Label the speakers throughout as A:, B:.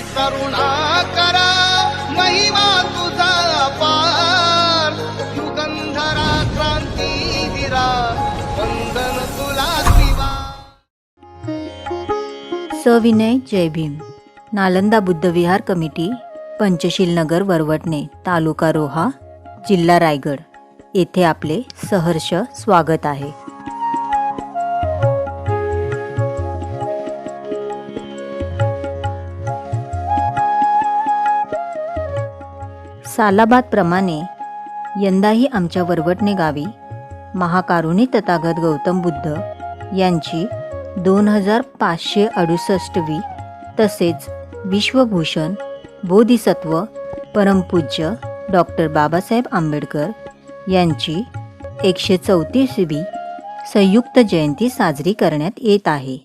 A: करुणा करा महिमा तुझा अपार युगंधरा क्रांतीवीरा वंदन तुला शिवा।
B: सविनय जय भीम। नालंदा बुद्ध विहार कमिटी, पंचशील नगर, वरवटणे, तालुका रोहा, जिल्हा रायगड येथे आपले सहर्ष स्वागत आहे। सालाबाद प्रमाणे यंदाही आमच्या वरवटणे गावी महाकारुणी तथागत गौतम बुद्ध यांची 2568वी तसेच विश्वभूषण बोधिसत्व परमपूज्य डॉक्टर बाबासाहेब आंबेडकर यांची 134वी संयुक्त जयंती साजरी करण्यात येत आहे।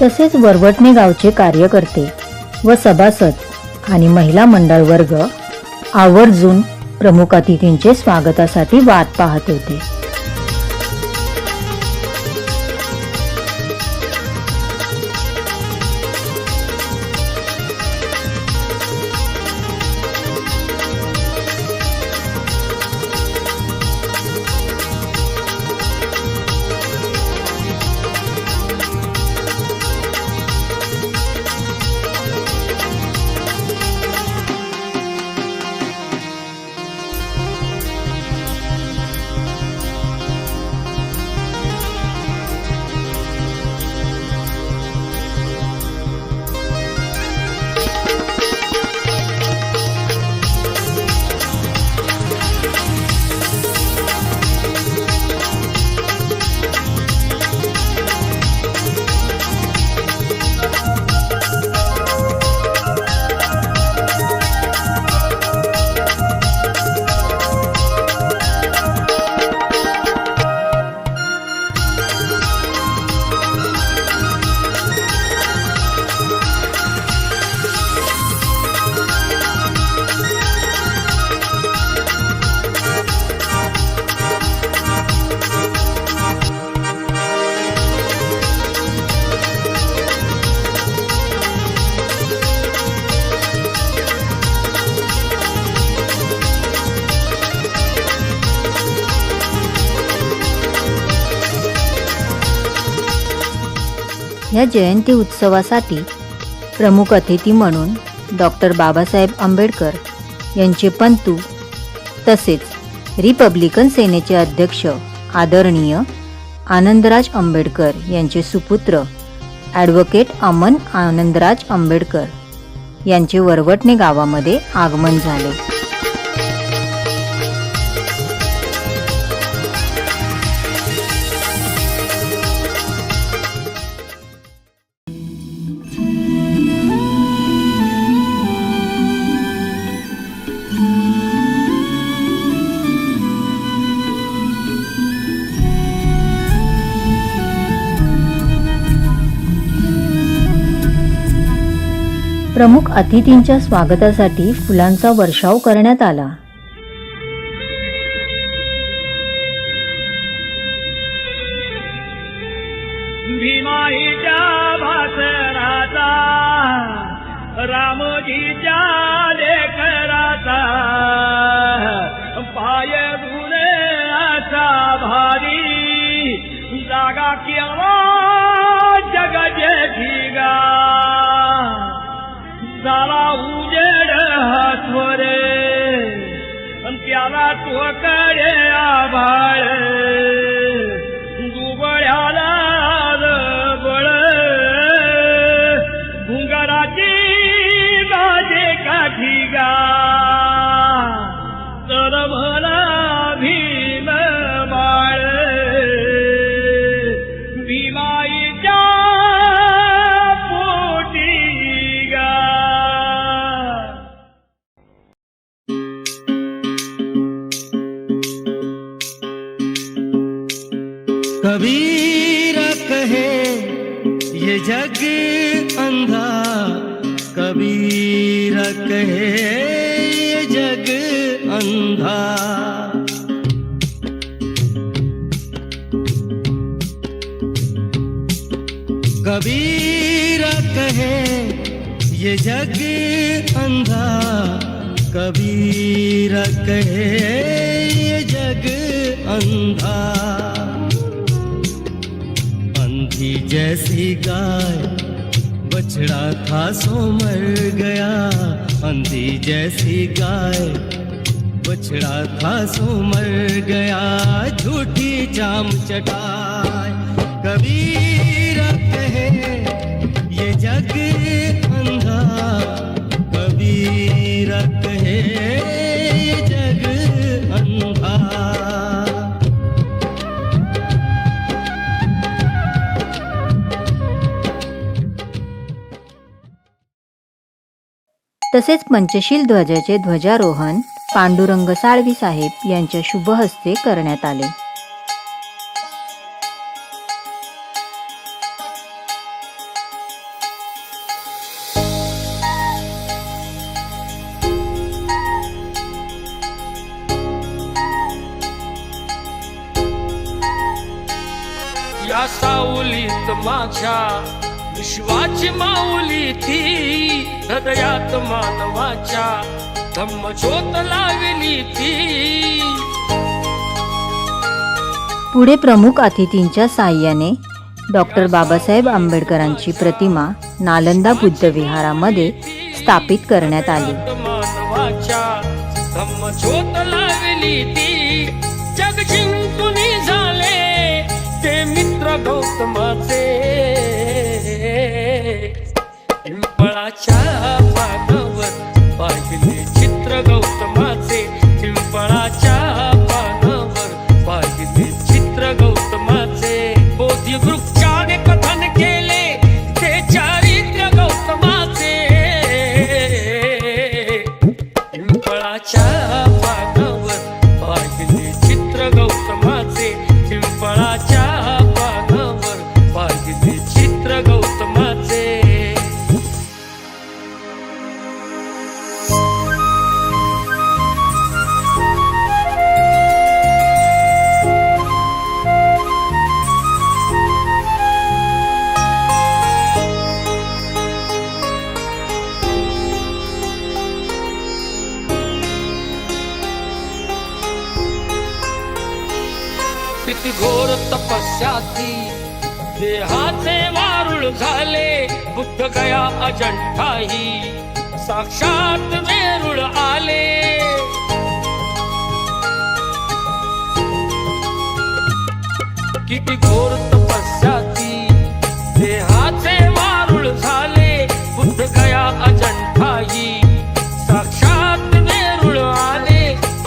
B: तसेच वरवटणे गावचे कार्यकर्ते व सभासद आणि महिला मंडळ वर्ग आवर्जून प्रमुख अतिथींचे स्वागतासाठी वाट पाहत होते। या जयंती उत्सवासाठी प्रमुख अतिथी म्हणून डॉक्टर बाबासाहेब आंबेडकर यांचे पंतू तसेच रिपब्लिकन सेनेचे अध्यक्ष आदरणीय आनंदराज आंबेडकर यांचे सुपुत्र ॲडव्होकेट अमन आनंदराज आंबेडकर यांचे वरवटणे गावामध्ये आगमन झाले। प्रमुख अतिथींच्या स्वागतासाठी फुलांचा वर्षाव करण्यात आला।
C: रामजीच्या लेकराचा पाय धुणे असा भारी जागा केला जग जेठीगा झाला उजेड हातवरे त्याला तुकडे आभाळ दुबळ्याला बळ घुंगराची माझे काठीगा तर मला भीम बाळ भीमाईच्या पोटीगा.
D: कबीर कहे ये जग अंधा, कबीर कहे ये जग अंधा. कबीर कहे ये जग अंधा, कबीर कहे ये जग अंधा. अंधी जैसी गाय बछड़ा था सो मर गया, अंधी जैसी गाय बछड़ा था सो मर गया. झूठी चाम चटाए कबीर कहे ये जग अंधा, कबीर कहे ये जग अंधा.
B: तसेच पंचशील ध्वजाचे ध्वजारोहण पांडुरंग साळवी साहेब यांच्या शुभ हस्ते करण्यात आले.
C: या सावलीत माझ्या विश्वाची माऊली ती, हृदयात मानवाच्या धम्मज्योत लावली ती.
B: पुढे प्रमुख अतिथींच्या साह्याने डॉक्टर बाबासाहेब आंबेडकरांची प्रतिमा नालंदा बुद्ध विहारामध्ये स्थापित करण्यात आली.
C: मानवाच्या धम्मज्योत लावली ती. जग जिंकून झाले ते मित्र गौतमाचे, पिंपळाच्या पानावर पाहिले चित्र गौतमाचे, पिंपळाच्या पानावर पाहिले चित्र गौतमाचे. बोधी वृक्षाने कथन केले ते चारित्र्य गौतमाचे, पिंपळाच्या पानावर पाहिले चित्र गौतमाचे, पिंपळाच्या पानावर पाहिले चित्र गौतमाचे. किती घोर तपस्याती देहाचे वारुळ झाले, बुद्ध गया अजंठाही साक्षात वेरूळ आले. किती घोर तपस्याती देहाचे वारुळ झाले, बुद्ध गया अजंठाही साक्षात वेरूळ आले.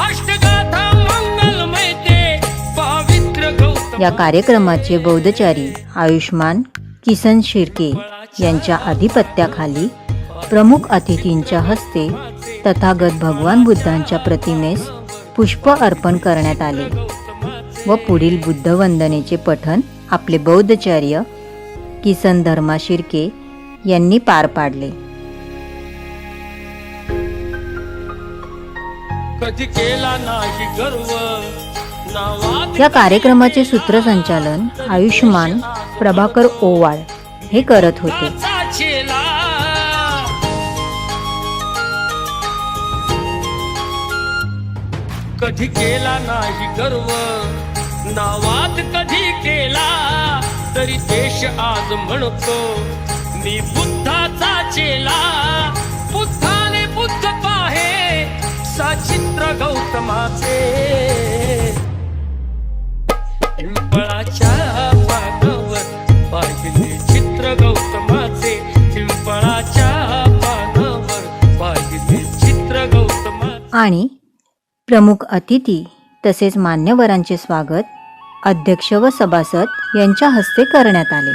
C: अष्टगाथा मंगलमय ते पावित्र गौतम.
B: या कार्यक्रमाचे बौद्धचारी आयुष्मान किसन शिर्के यांच्या अधिपत्याखाली प्रमुख अतिथींच्या हस्ते तथागत भगवान बुद्धांच्या प्रतिमेस पुष्प अर्पण करण्यात आले व पुढील बुद्ध वंदनेचे पठण आपले बौद्धचार्य किसन धर्मा शिर्के यांनी पार पाडले.
C: कधी केला नाही गर्व नावात.
B: या कार्यक्रमाचे सूत्रसंचालन आयुष्मान प्रभाकर ओवाळ हे करत होते.
C: चेला कधी केला नाही गर्व, नावात कधी केला तरी देश आज म्हणतो मी बुद्धाचा चेला. बुद्धाने बुद्ध पाहे सचित्र गौतमाचे, पिंपळाच्या पानावर पाहिले चित्र गौतमाचे, पिंपळाच्या पानावर पाहिले चित्र गौतमाचे.
B: आणि प्रमुख अतिथी तसेच मान्यवरांचे स्वागत अध्यक्ष व सभासद यांच्या हस्ते करण्यात आले.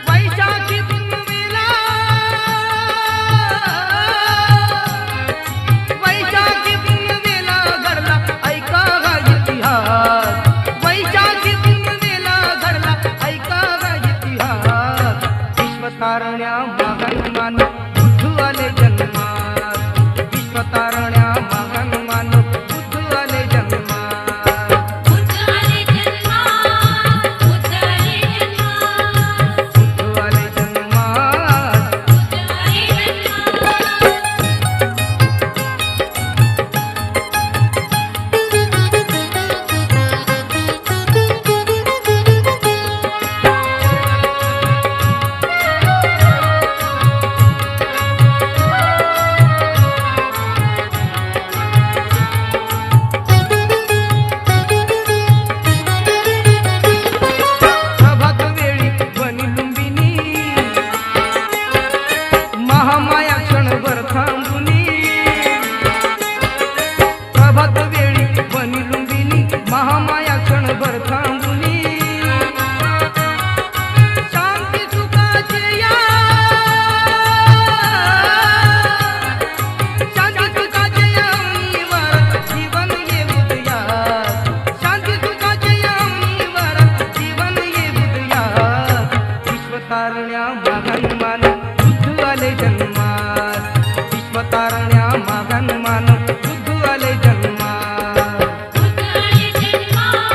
A: वैशाखी पुनवेला, वैशाखी पुनवेला घडला ऐका हा इतिहास. वैशाखी पुनवेला घडला ऐका हा इतिहास. विश्वतारण्या महान मानव बुद्ध आले जन्मास. विश्वतारण्या महान मानव बुद्ध आले जन्मास. बुद्ध आले जन्मास. प्रभात वेळी वनी लुंबिनी, महामाया क्षणभर थांबुनी. प्रभात वेळी वनी लुंबिनी, महामाया क्षणभर थांबुनी. शांती सुखाचे या, शांती सुखाचे या अवनीवर जीवन येऊ द्या. शांती सुखाचे या अवनीवर जीवन येऊ द्या. विश्वतारण्या महान मानव बुद्ध आले जन्मास. विश्वतारण्या महान मानव बुद्ध आले जन्मास. बुद्ध आले जन्मास.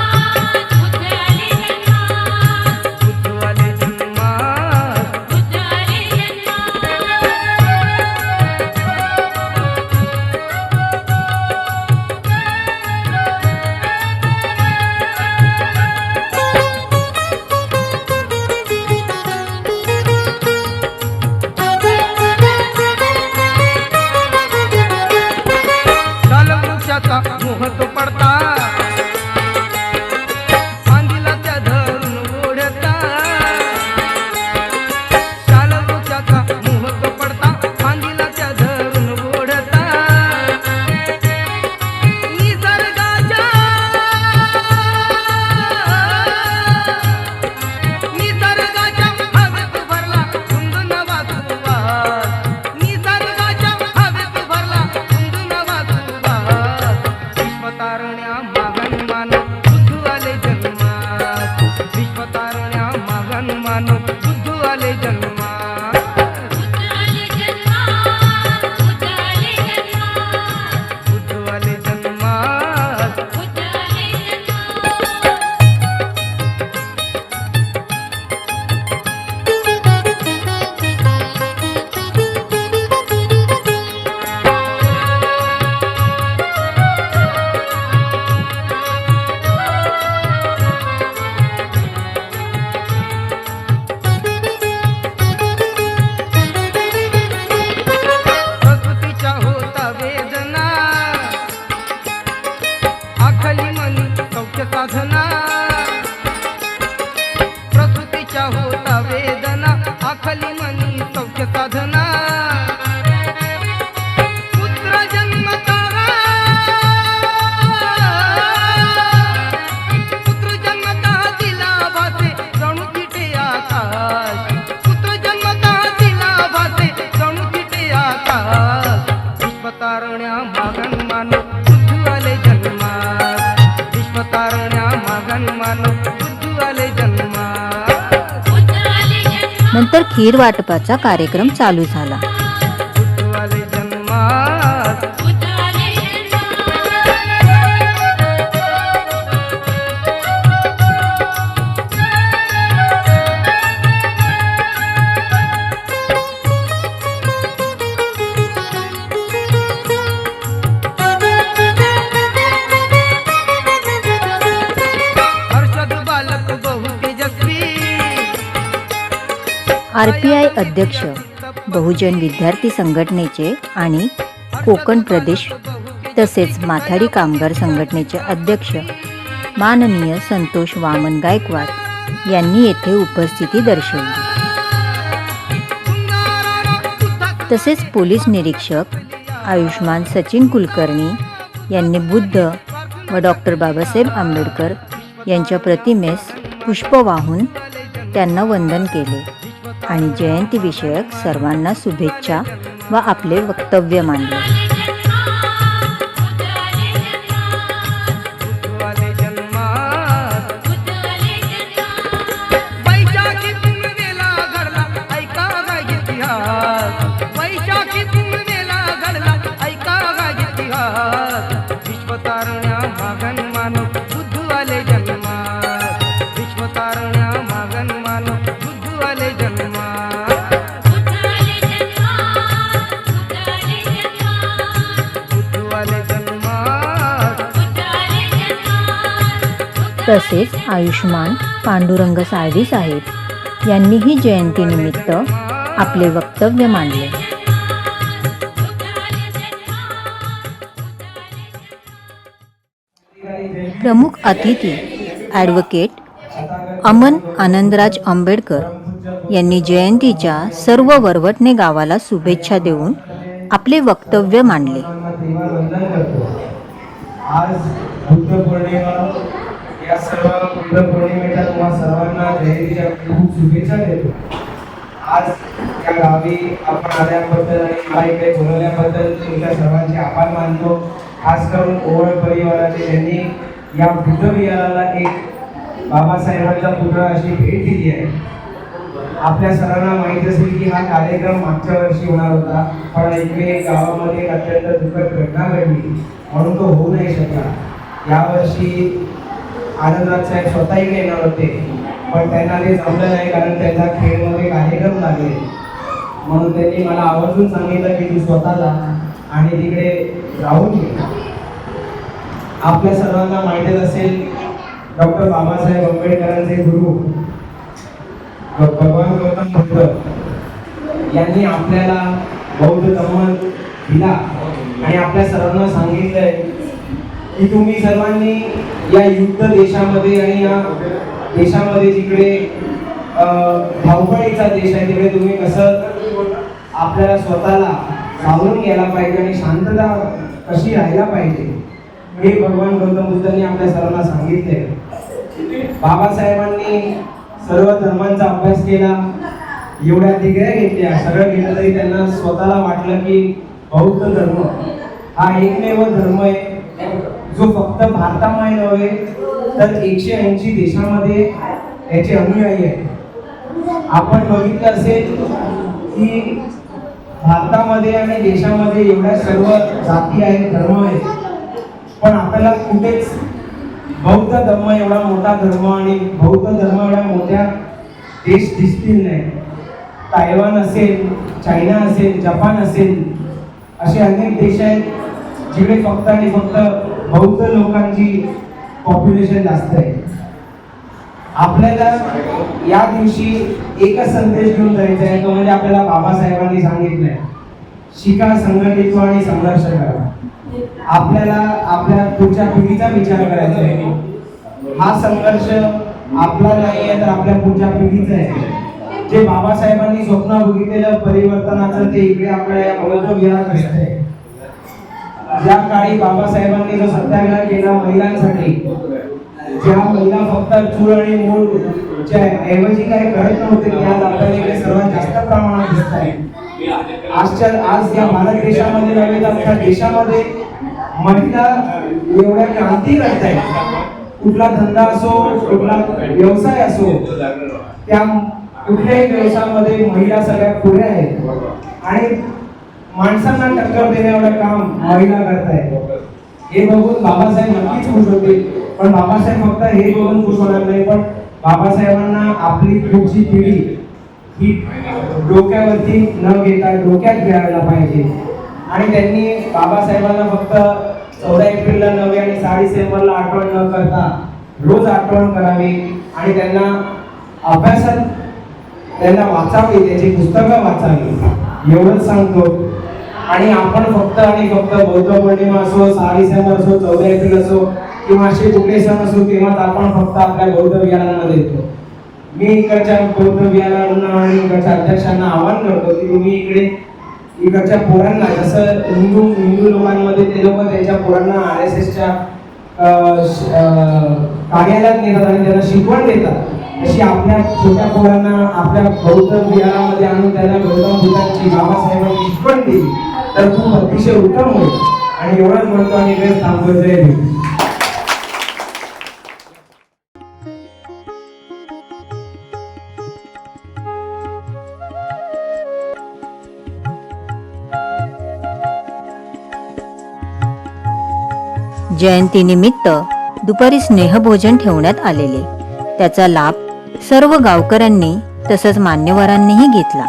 A: सालवृक्षाचा मोह तो पडता, फांदीला त्या धरून ओढता. सालवृक्षाचा मोह तो पडता, फांदीला त्या धरून ओढता. निसर्गाच्या हवेत भरला कुंद नवा सुवास. निसर्गाच्या हवेत भरला कुंद नवा सुवास. विश्वतारण्या महान मानव बुद्ध आले जन्मास. विश्वतारण्या महान मानव बुद्ध आले जन्मास. बुद्ध आले जन्मास. प्रकृतीच्या होता वेदना, आखली मनी सौख्य साधना. प्रकृतीच्या होता वेदना, आखली मनी सौख्य साधना. पुत्र जन्मतारा, पुत्र जन्मता दिला भासे जणू तिथे आकाश. पुत्र जन्मता दिला भासे जणू तिथे आकाश. विश्वतारण्या महान मानव बुद्ध आले जन्मास. विश्वतारण्या महान मानव बुद्ध आले जन्मास.
B: नंतर खीर वाटपाचा कार्यक्रम चालू झाला.
A: बुद्धवाले जन्मास हर्षद बालक बहु तेजस्वी
B: RPI अध्यक्ष, बहुजन विद्यार्थी संघटनेचे आणि कोकण प्रदेश तसेच माथाडी कामगार संघटनेचे अध्यक्ष माननीय संतोष वामन गायकवाड यांनी येथे उपस्थिती दर्शवली. तसेच पोलीस निरीक्षक आयुष्मान सचिन कुलकर्णी यांनी बुद्ध व डॉक्टर बाबासाहेब आंबेडकर यांच्या प्रतिमेस पुष्प वाहून त्यांना वंदन केले आणि जयंतीविषयक सर्वांना शुभेच्छा व आपले वक्तव्य मांडले.
A: बुद्धवाले जन्मास वैशाखी पुनवेला घडला ऐका गाय इतिहास. वैशाखी पुनवेला घडला ऐका गाय इतिहास. विश्वतारण्या मागन मानो बुद्धवाले जन्मास. विश्वतारण्या मागन मानो बुद्धवाले जन्मास. बुद्धवाले जन्मास.
B: तसेच आयुष्मान पांडुरंग साळवी साहेब यांनीही जयंतीनिमित्त आपले वक्तव्य मांडले. प्रमुख अतिथी ॲडव्होकेट अमन आनंदराज आंबेडकर यांनी जयंतीच्या सर्व वरवटणे गावाला शुभेच्छा देऊन आपले वक्तव्य मांडले.
E: वंदन करतो. आज बुद्ध पौर्णिमा, या सर्व बुद्ध पौर्णिमेच्या तुम्हा सर्वांना जयंतीच्या खूप शुभेच्छा देतो. आज या गावी आपण आल्याबद्दल आणि मला इकडे बोलवल्याबद्दल तुमच्या सर्वांचे आभार मानतो. खास करून ओवळ परिवाराचे ज्यांनी या बुद्ध विहाराला एक बाबासाहेबांचा पुतळा अशी भेट दिली आहे. आपल्या सर्वांना माहीत असेल की हा कार्यक्रम मागच्या वर्षी होणार होता, पण इकडे गावामध्ये एक अत्यंत दुःखद घटना घडली म्हणून तो होऊ नाही शकला. यावर्षी आनंदराज साहेब स्वतः इकडे येणार होते, पण त्यांना ते जमलं नाही कारण त्यांचा खेळमध्ये कार्यक्रम लागले. म्हणून त्यांनी मला आवर्जून सांगितलं की तू स्वतः जा आणि तिकडे राहून घे. आपल्या सर्वांना माहीतच असेल डॉक्टर बाबासाहेब आंबेडकरांचे गुरु भगवान गौतम बुद्ध यांनी आपल्याला बौद्ध धर्म दिला आणि आपल्या सर्वांना सांगितलंय की तुम्ही सर्वांनी या युद्ध देशामध्ये आणि या देशामध्ये जिकडे धावपळीचा देश आहे तिकडे तुम्ही कसं आपल्याला स्वतःला सावरून घ्यायला पाहिजे आणि शांतता कशी राहायला पाहिजे हे भगवान गौतम बुद्धांनी आपल्या सर्वांना सांगितले. बाबासाहेबांनी सर्व धर्मांचा अभ्यास केला, एवढ्या डिग्र्या घेतल्या, सगळं घेतलं तरी त्यांना स्वतःला वाटलं की बौद्ध धर्म हा एकमेव धर्म आहे जो फक्त भारतामध्ये नव्हे तर 180 देशामध्ये याचे अनुयायी आहेत. आपण बघितलं असेल की भारतामध्ये आणि देशामध्ये एवढ्या सर्व जाती आहेत, धर्म आहेत, पण आपल्याला कुठेच बौद्ध धर्म एवढा मोठा धर्म आणि बौद्ध धर्म एवढ्या मोठ्या देश दिसतील नाही. तायवान असेल, चायना असेल, जपान असेल, असे अनेक देश आहेत जिकडे फक्त आणि फक्त बौद्ध लोकांची पॉप्युलेशन जास्त आहे. आपल्याला या दिवशी एकच संदेश घेऊन जायचा आहे, तो म्हणजे आपल्याला बाबासाहेबांनी सांगितलंय शिका, संघटित व्हा आणि संघर्ष करा. आपल्याला आपल्या पुढच्या पिढीचा विचार करायचा आहे. हा संघर्ष आपला नाही आहे तर आपल्या पुढच्या पिढीचा आहे. जे बाबासाहेबांनी स्वप्न बघितलेलं परिवर्तनाचं ते इकडे आपल्या या बौद्ध विहारात दिसतंय. ज्या काळी बाबासाहेबांनी जो सत्याग्रह केला महिलांसाठी, ज्या महिला फक्त चूळ आणि मूळच्या ऐवजी काही करत नव्हते, त्या आपल्याला इकडे सर्वात जास्त प्रमाणात दिसत आहे. आज या भारत देशामध्ये नव्हे तर अख्ख्या देशामध्ये महिला एवढ्या क्रांती करत आहेत. कुठला धंदा असो, कुठला व्यवसाय असो, त्या कुठल्याही व्यवसायामध्ये महिला सगळ्यात पुढे आहेत आणि माणसांना टक्कर देण्याचं काम महिला करतायत. हे बघून बाबासाहेब नक्कीच खुश होतील. पण बाबासाहेब फक्त हे बघून खुश होणार नाही, पण बाबासाहेबांना आपली पुढची पिढी ही डोक्यावरती न घेता डोक्यात घ्यायला पाहिजे. आणि त्यांनी बाबासाहेबांना फक्त 14 एप्रिलला नव्हे आणि 6 डिसेंबरला आठवण न करता रोज आठवण करावी आणि त्यांना अभ्यासात त्यांना वाचावी, त्याची पुस्तकं वाचावी एवढंच सांगतो. आणि आपण फक्त आणि फक्त बौद्ध पौर्णिमा असो, 6 डिसेंबर असो, 14 एप्रिल असो किंवा असे कुठले सण असो तेव्हाच आपण फक्त आपल्या बौद्ध विहारांमध्ये येतो. मी इकडच्या बौद्ध विहारांना आणि इकडच्या अध्यक्षांना आवाहन करतो की तुम्ही इकडच्या पोरांना, जसं हिंदू लोकांमध्ये ते लोक त्यांच्या पोरांना RSSच्या कार्यालयात नेतात आणि त्यांना शिकवण देतात, तशी आपल्या छोट्या पोरांना आपल्या बौद्ध विहारामध्ये आणून त्यांना गौतम बुद्धांची, बाबासाहेबांची शिकवण दिली तर खूप अतिशय उत्तम होईल. आणि एवढंच म्हणतो आणि इकडेच थांबतो. जय भीम.
B: जयंतीनिमित्त दुपारी स्नेहभोजन ठेवण्यात आलेले. त्याचा लाभ सर्व गावकऱ्यांनी तसंच मान्यवरांनीही घेतला.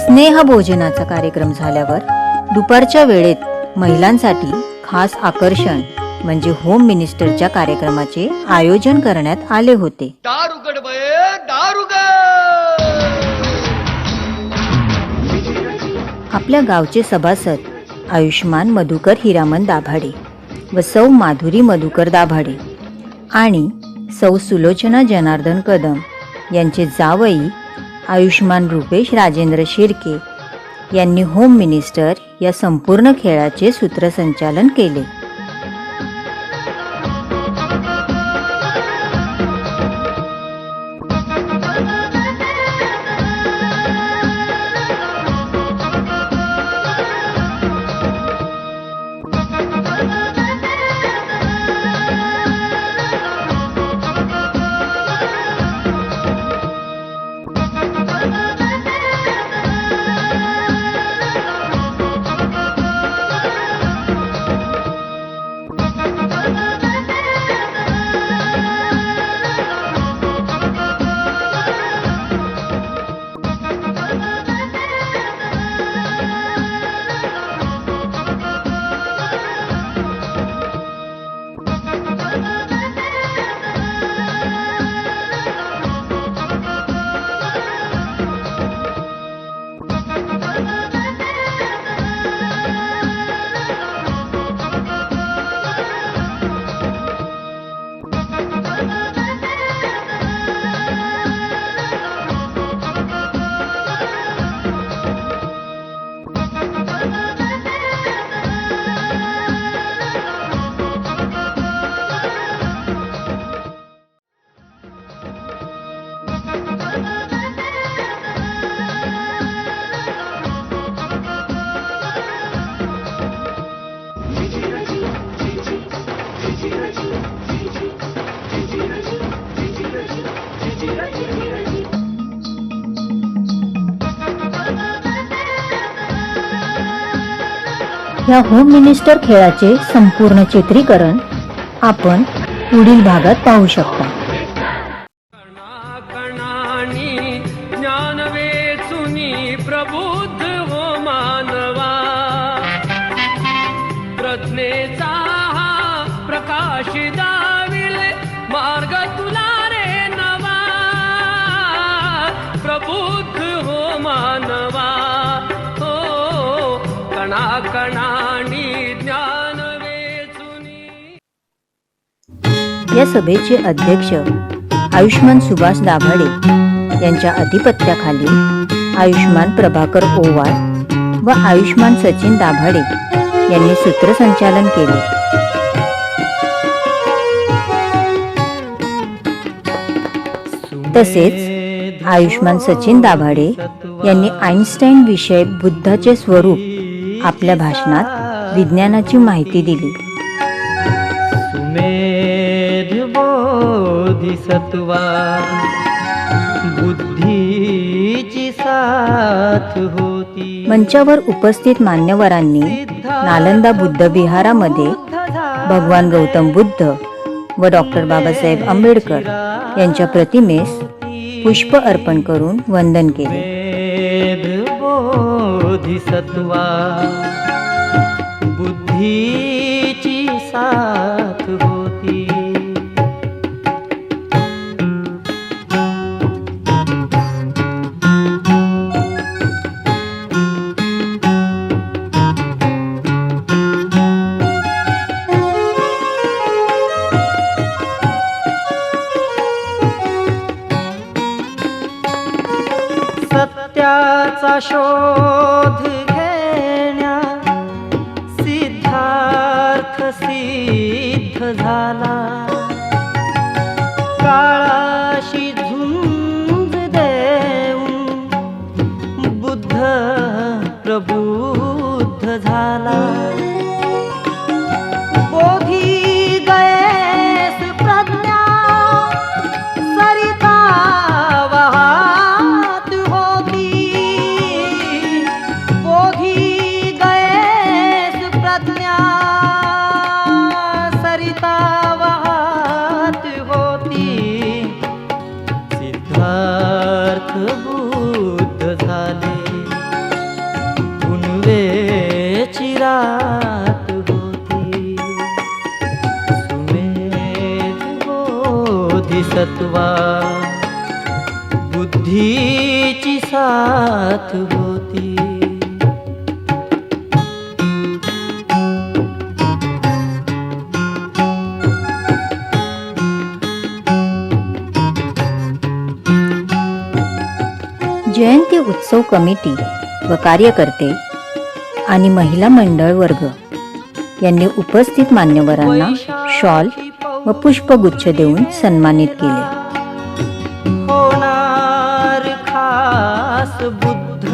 B: स्नेहभोजनाचा कार्यक्रम झाल्यावर दुपारच्या वेळेत महिलांसाठी खास आकर्षण म्हणजे होम मिनिस्टरच्या कार्यक्रमाचे आयोजन करण्यात आले होते.
C: दारुगड बये दारुगड.
B: आपल्या गावचे सभासद आयुष्मान मधुकर हिरामन दाभाडे व सौ माधुरी मधुकर दाभाडे आणि सौ सुलोचना जनार्दन कदम यांचे जावई आयुष्मान रुपेश राजेंद्र शिर्के यांनी होम मिनिस्टर या संपूर्ण खेळाचे सूत्रसंचालन केले. या होम मिनिस्टर खेळाचे संपूर्ण चित्रीकरण आपण पुढील भागात पाहू शकता.
C: कणाकणानी ज्ञान वेचुनी प्रबुद्ध हो मानवा. प्रज्ञेचा हा प्रकाश दाविले मार्ग तुला रे नवा. प्रबुद्ध हो मानवा. हो कणाकणानी ज्ञान वेचुनी.
B: या सभेचे अध्यक्ष आयुष्मान सुभाष दाभाडे यांच्या अधिपत्याखाली आयुष्मान प्रभाकर ओवाळ व आयुष्मान सचिन दाभाडे यांनी सूत्रसंचालन केले. तसेच आयुष्मान सचिन दाभाडे यांनी आईन्स्टाईन विषय बुद्धाचे स्वरूप आपल्या भाषणात विज्ञानाची माहिती दिली.
D: सुमेध बोधिसत्वा बुद्धीची साथ होती.
B: मंचावर उपस्थित मान्यवरांनी नालंदा बुद्ध विहारामध्ये भगवान गौतम बुद्ध व डॉक्टर बाबासाहेब आंबेडकर यांच्या प्रतिमेस पुष्प अर्पण करून वंदन केले.
D: सुमेध बोधिसत्वा बुद्धीची साथ होती. सत्याचा शोध घेण्या सिद्धार्थ सिद्ध झाला. काळाशी झुंज देऊन बुद्ध प्रबुद्ध झाला. बोधी गयेस प्रज्ञा सरिता वाहत होती. बोधी गयेस प्रज्ञा सरिता वाहत होती. सिद्धार्थ बुद्ध झाले पुनवेची रात होती. सुमेध बोधिसत्वा बुद्धीची साथ होती.
B: जयंती उत्सव कमिटी व कार्यकर्ते आणि महिला मंडळ वर्ग यांनी उपस्थित मान्यवरांना शॉल व पुष्पगुच्छ देऊन सन्मानित केले.
D: होणार खास बुद्ध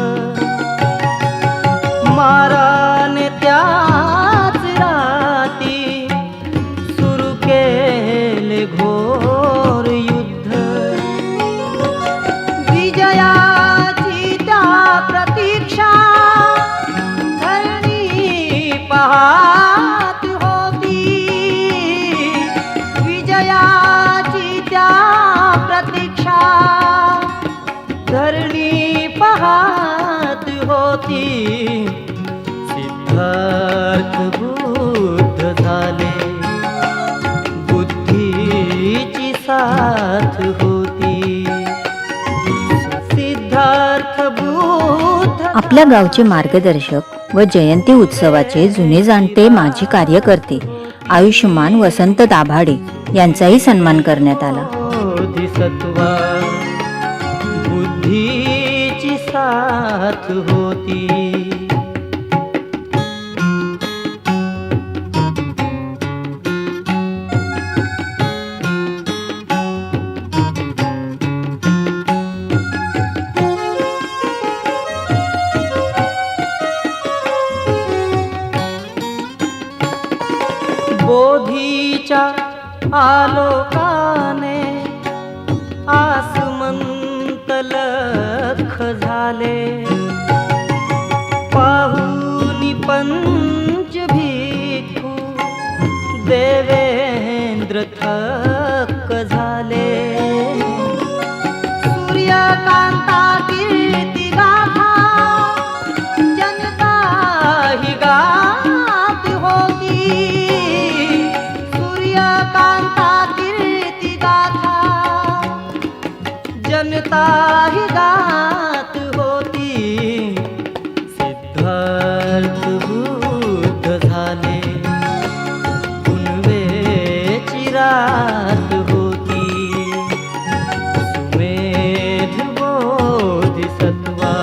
D: माराने त्याच राती सुरू केले घोर युद्ध. विजयाची त्या प्रतीक्षा धरणी पाहत होती. विजयाची त्या प्रतीक्षा धरणी पाहत होती. सिद्धार्थ बुद्ध झाले बुद्धीची साथ होती. सिद्धार्थ बुद्ध
B: आपल्या गावचे मार्गदर्शक व जयंती उत्सवाचे जुने जाणते माजी कार्यकर्ते आयुष्मान वसंत दाभाडे यांचाही सन्मान करण्यात आला.
D: बोधिसत्वा बुद्धीची साथ होती. बोधीच्या आलोकाने आसमंत लख झाले. जगता ही गात होती, सिद्धार्थ बुद्ध झाले, पुनवेची रात होती, सुमेध बोधिसत्वा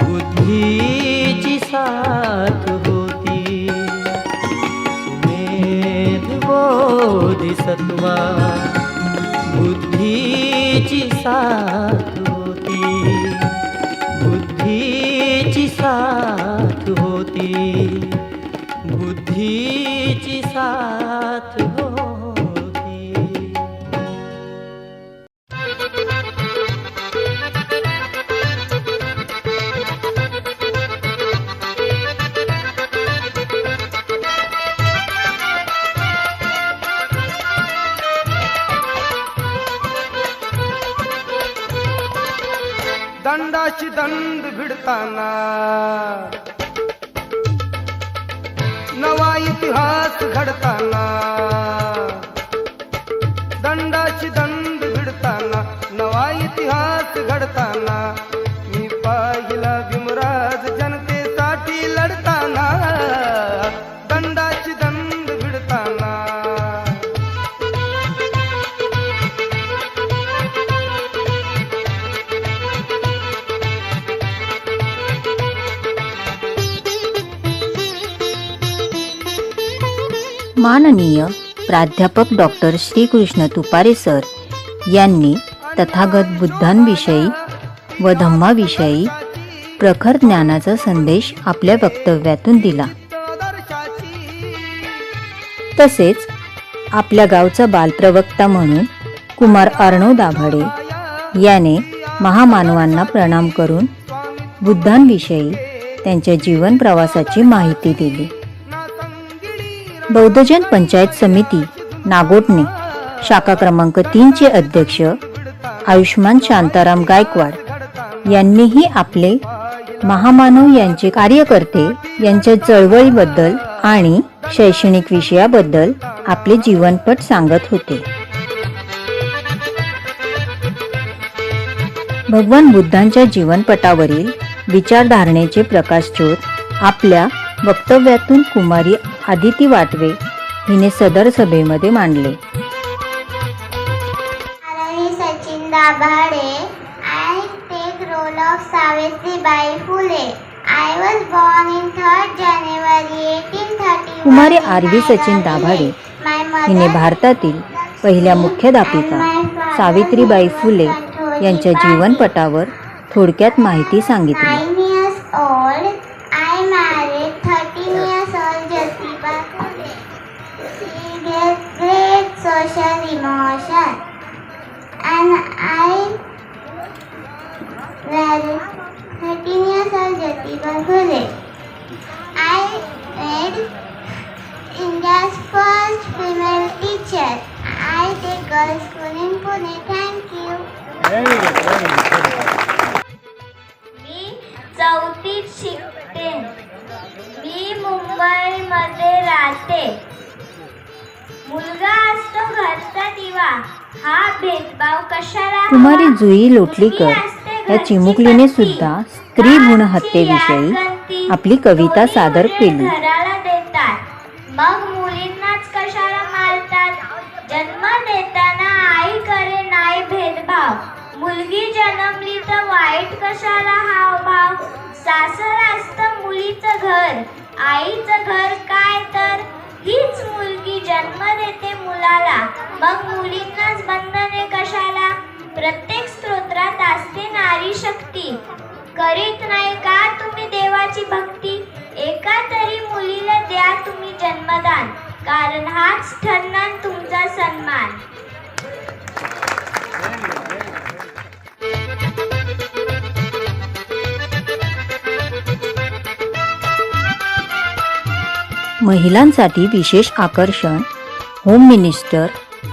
D: बुद्धीची साथ होती, सुमेध बोधिसत्वा बुद्धीची साथ होती, बुद्धीची साथ होती, बुद्धीची साथ होती.
A: दंडाशी दंड भिडताना नवा इतिहास घडताना, दंडाशी दंड भिडताना नवा इतिहास घडताना, मी पाहिला भीमराज जनतेसाठी लढताना, दंडाशी दंड भिडताना.
B: माननीय प्राध्यापक डॉक्टर श्रीकृष्ण तुपारे सर यांनी तथागत बुद्धांविषयी व धम्माविषयी प्रखर ज्ञानाचा संदेश आपल्या वक्तव्यातून दिला. तसेच आपल्या गावचा बालप्रवक्ता म्हणून कुमार अर्णव दाभाडे याने महामानवांना प्रणाम करून बुद्धांविषयी त्यांच्या जीवन प्रवासाची माहिती दिली. बौद्धजन पंचायत समिती नागोटणे शाखा क्रमांक 3 चे अध्यक्ष आयुष्मान शांताराम गायकवाड यांनीही आपले महामानव यांचे कार्यकर्ते यांच्या चळवळीबद्दल आणि शैक्षणिक विषयाबद्दल आपले जीवनपट सांगत होते. भगवान बुद्धांच्या जीवनपटावरील विचारधारणेचे प्रकाशझोत आपल्या वक्तव्यातून कुमारी आदिती वाटवे हिने सदर सभेमध्ये मांडले.
F: Sachin Dabhade. I take role of Savitribai Phule. I was born in 3rd January 1831.
B: कुमारी आरवी सचिन दाभाडे हिने भारतातील पहिल्या मुख्याध्यापिका सावित्रीबाई फुले यांच्या जीवनपटावर थोडक्यात माहिती सांगितली.
F: 9 years old. I married 13 years old Jyotiba Phule. She gave great social emotion, and I married 13 years old Jyotiba Phule. I made India's first female teacher. I take girls school in Pune. Thank you. मी 4थीत शिकते. मी मुंबईमध्ये राहते. मुलगा असतो घरचा दिवा. हा भेदभाव कशाला?
B: कुमारी जुई लोटलीकर या चिमुकलीने सुद्धा स्त्री भ्रूण हत्येविषयी आपली कविता सादर केली.
F: घराला देतात, मग मुलींनाच कशाला मारतात? जन्म देताना आई करे नाही भेदभाव. मुलगी जन्मली तर वाईट कशाला हावभाव? सासर असतं मुलीचं घर, आईचं घर काय तर? हीच मुलगी जन्म देते मुलाला, मग मुलींनाच बंधने कशाला? प्रत्येक स्तोत्रात असते नारी शक्ती. करीत नाही का तुम्ही देवाची भक्ती? एका तरी मुलीला द्या तुम्ही जन्मदान, कारण हाच ठरणार तुमचा सन्मान.
B: महिलांसाठी विशेष आकर्षण होम मिनिस्टर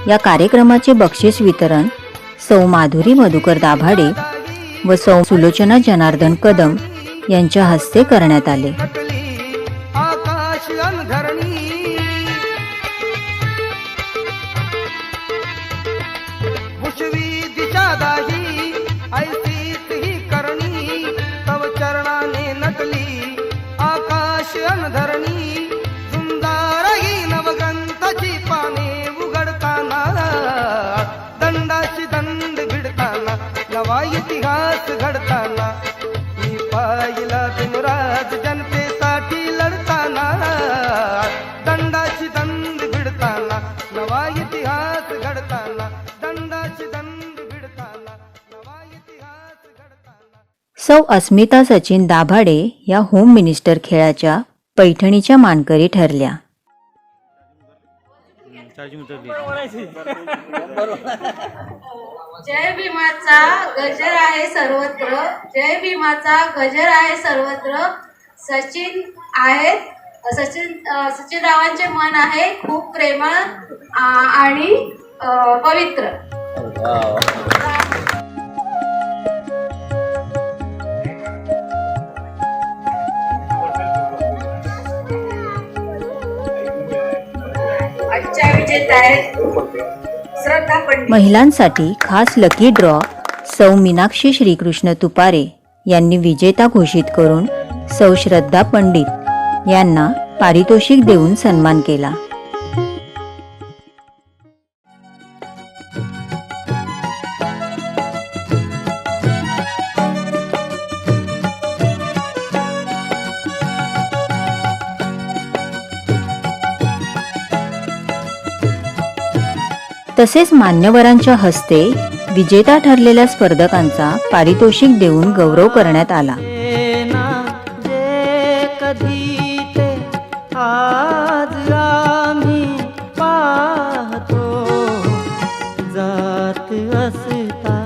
B: या कार्यक्रमाचे बक्षीस वितरण सौ माधुरी मधुकर दाभाडे व सौ सुलोचना जनार्दन कदम यांच्या हस्ते करण्यात आले.
A: आकाश अंधरणी उशवी दिशा दाही ऐसीच ही करणी तव चरणाने नटली आकाश अनधरणी सुंदर ही नवग्रंथाची पाने उघडताना दंडाशी दंड भिडताना नवा इतिहास घडताना मी पाहिला बिनराज जनतेसाठी लढताना दंडाशी दंड भिडताना नवा इतिहास घडताना दंडाशी दंड भिडताना नवा इतिहास घडताना.
B: सौ अस्मिता सचिन दाभाडे या होम मिनिस्टर खेळाच्या पैठणीच्या मानकरी ठरल्या.
G: जय भीमाचा गजर आहे सर्वत्र, जय भीमाचा गजर आहे सर्वत्र. सचिन सचिनरावांचे मन आहे खूप प्रेमळ आणि पवित्र. आजच्या विजेत्या आहेत श्रद्धा पंडित.
B: महिलांसाठी खास लकी ड्रॉ सौ मीनाक्षी श्रीकृष्ण तुपारे यांनी विजेता घोषित करून सौ श्रद्धा पंडित यांना पारितोषिक देऊन सन्मान केला. तसेच मान्यवरांच्या हस्ते विजेता ठरलेल्या स्पर्धकांचा पारितोषिक देऊन गौरव करण्यात आला.
D: जे कधी ते आज आम्ही पाहतो जात असता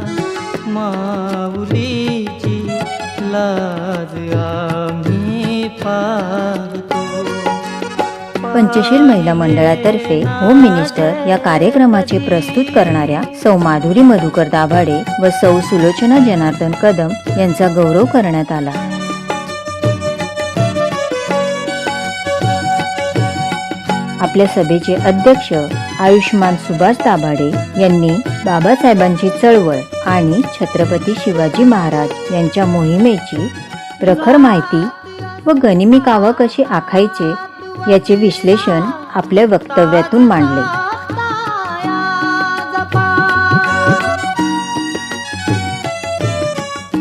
D: माऊलीची लाज आम्ही पाहतो.
B: पंचशील महिला मंडळातर्फे होम मिनिस्टर या कार्यक्रमाचे प्रस्तुत करणाऱ्या सौ माधुरी मधुकर दाभाडे व सौ सुलोचना जनार्दन कदम यांचा गौरव करण्यात आला. आपल्या सभेचे अध्यक्ष आयुष्मान सुभाष दाभाडे यांनी बाबासाहेबांची चळवळ आणि छत्रपती शिवाजी महाराज यांच्या मोहिमेची प्रखर माहिती व गनिमी कावा कशी आखायचे याचे विश्लेषण आपल्या वक्तव्यातून मांडले.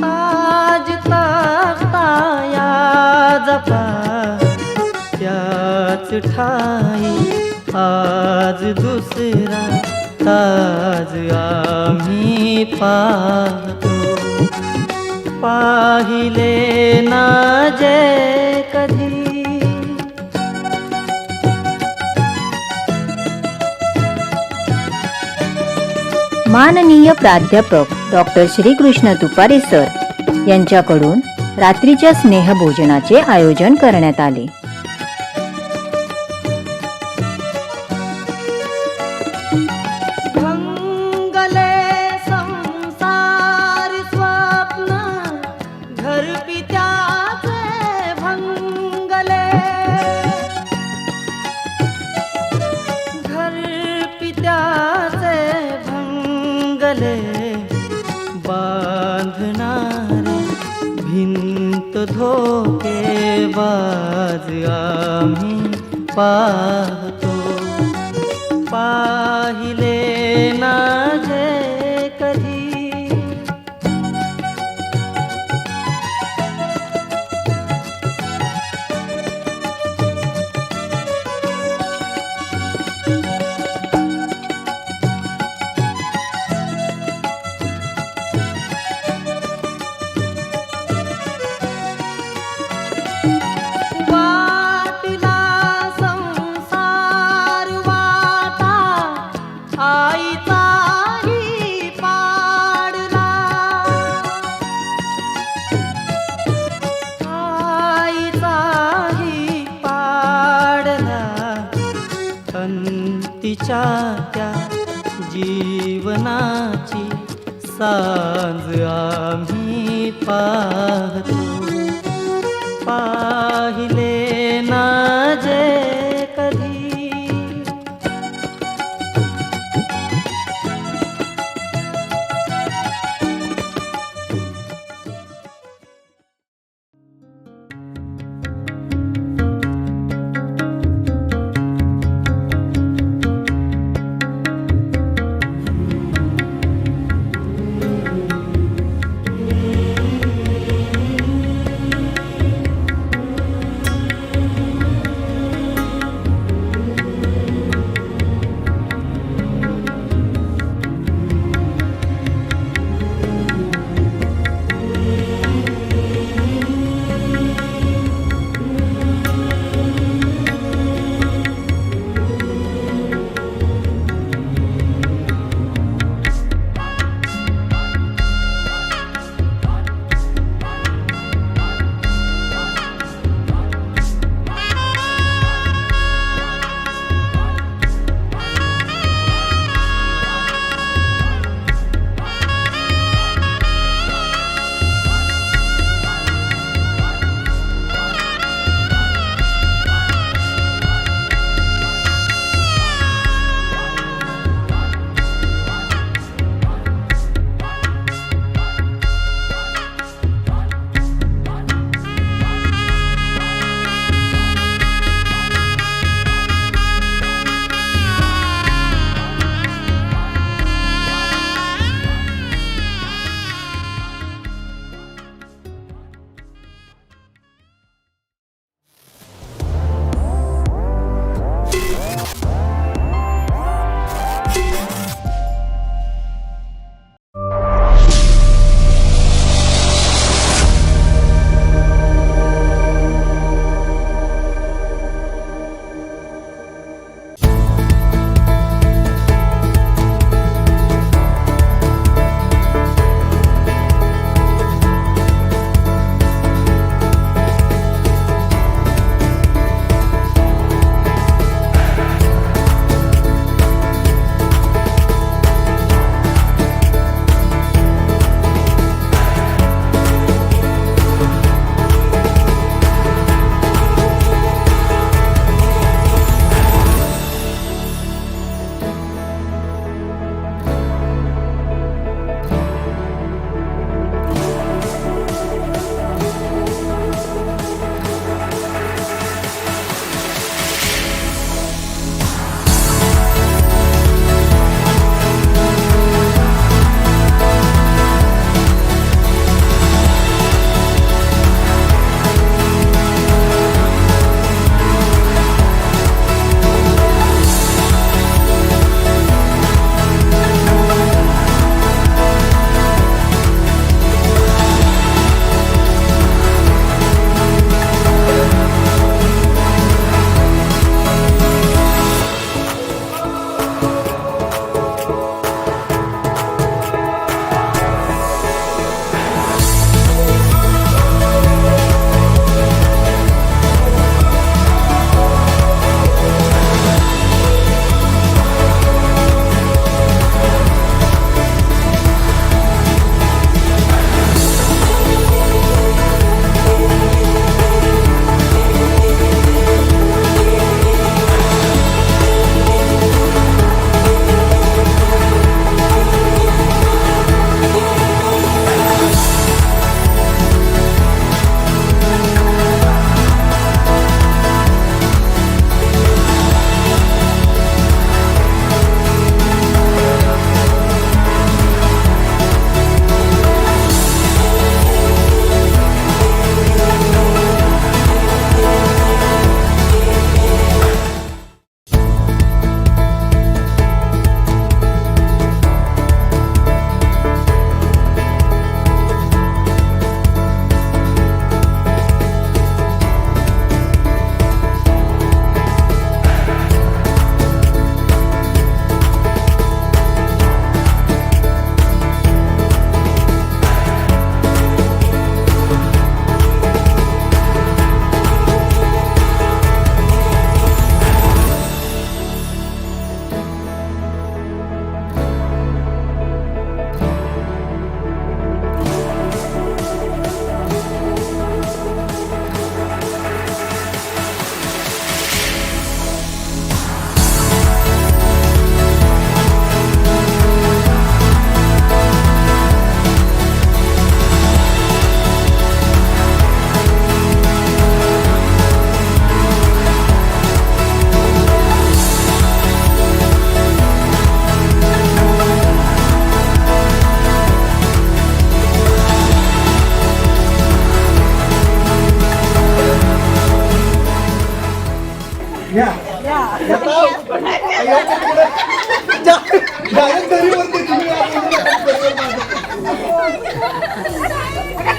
D: आज ताया जपा त्याच ठाई आज दुसरा ताज आम्ही पाहतो. पाहिले ना जे कधी
B: माननीय प्राध्यापक डॉक्टर श्रीकृष्ण तुपारे सर यांच्याकडून रात्रीच्या स्नेहभोजनाचे आयोजन करण्यात आले.
D: भंगले संसार स्वप्न घर पित्याचे भंगले घर पित्याचे भंगले बांधणारे भिंत धोके बाज आम्ही पाहतो. पाहिले ना जे कधी वाटला संसार वाटा आईचाही पाडला आईचाही पाडला अंतीच्या त्या जीवनाची सांज आम्ही पाहतो. पाहिले ना जे कधी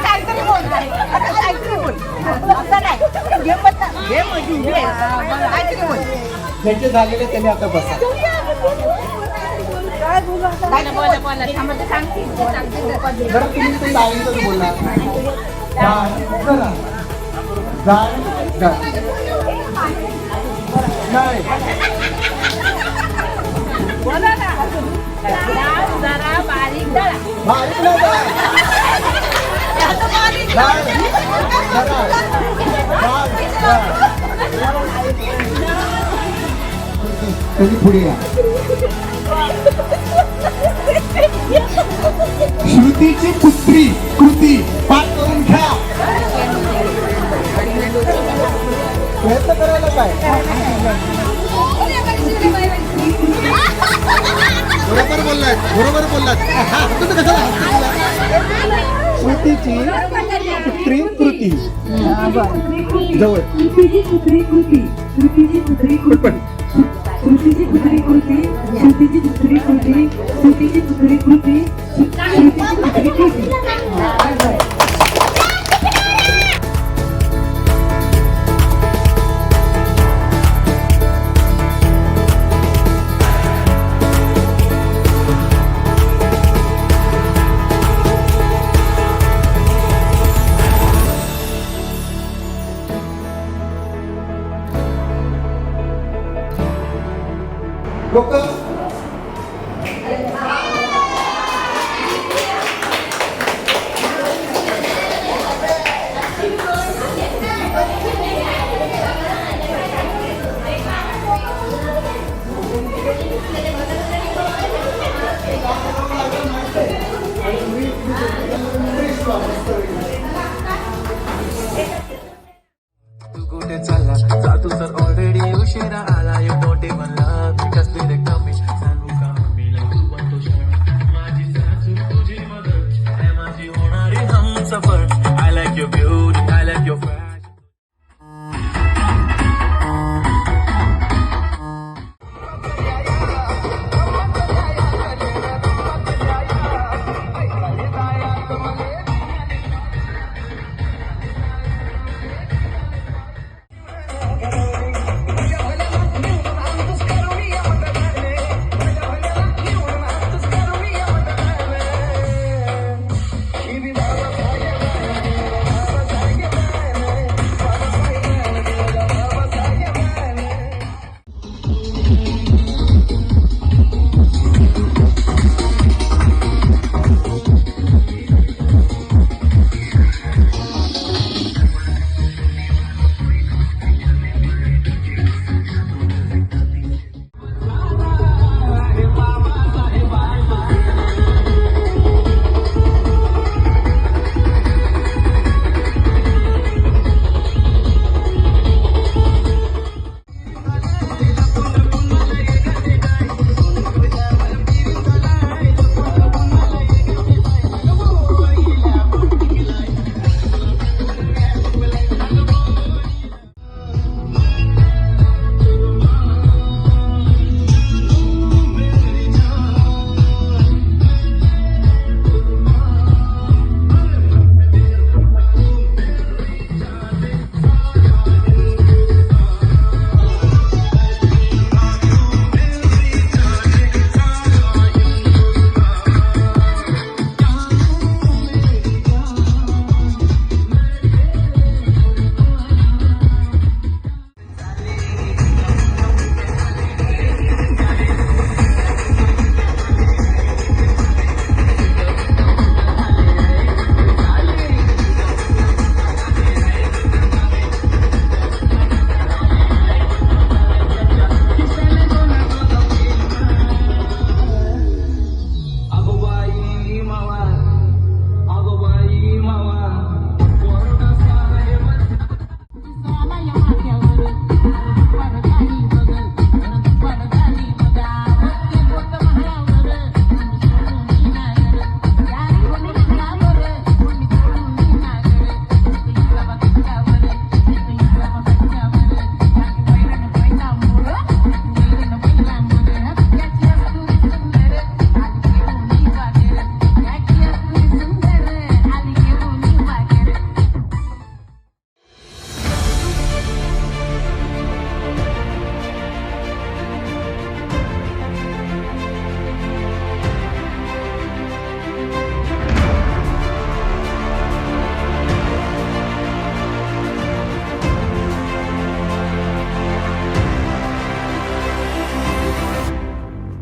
H: काहीतरी बोल काहीतरी बोल असं नाही घे मधी काहीतरी बोल
E: त्याचे झालेले त्याने आता बसा. जरा तुम्ही ते डाळींचंच बोला. नाही
H: बोला ना जरा बारीक दळा
E: बारीक नाही जरा. डाळ. जरा. डाळ. कधी पुढे या. श्रुतीची पुत्री कृती पाठ करून घ्या. प्रयत्न करायला काय बरोबर बोललात बरोबर बोललात. तुम्ही कशाला श्रुतीची पुत्री कृती जवळ लोक